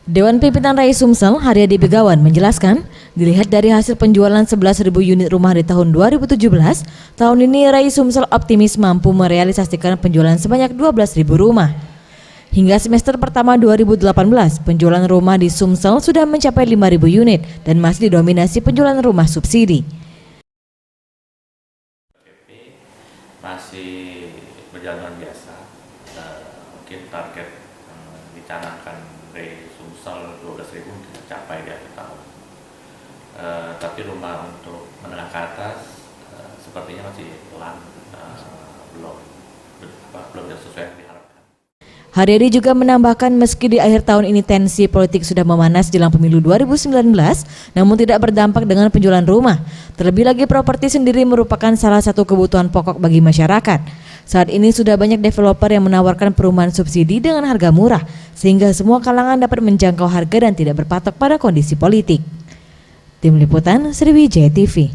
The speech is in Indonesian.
Dewan Pimpinan Rai Sumsel, Haryadi Begawan menjelaskan, dilihat dari hasil penjualan 11.000 unit rumah di tahun 2017, tahun ini Rai Sumsel optimis mampu merealisasikan penjualan sebanyak 12.000 rumah. Hingga semester pertama 2018, penjualan rumah di Sumsel sudah mencapai 5.000 unit dan masih didominasi penjualan rumah subsidi. Masih berjalan biasa, mungkin target dicanangkan dari Sumsel 12.000 kita capai di akhir tahun. Tapi rumah untuk menengah ke atas sepertinya masih pelan, belum sesuai yang diharapkan. Haryadi juga menambahkan meski di akhir tahun ini tensi politik sudah memanas jelang pemilu 2019, namun tidak berdampak dengan penjualan rumah. Terlebih lagi properti sendiri merupakan salah satu kebutuhan pokok bagi masyarakat. Saat ini sudah banyak developer yang menawarkan perumahan subsidi dengan harga murah, sehingga semua kalangan dapat menjangkau harga dan tidak berpatok pada kondisi politik. Tim Liputan Sriwijaya TV.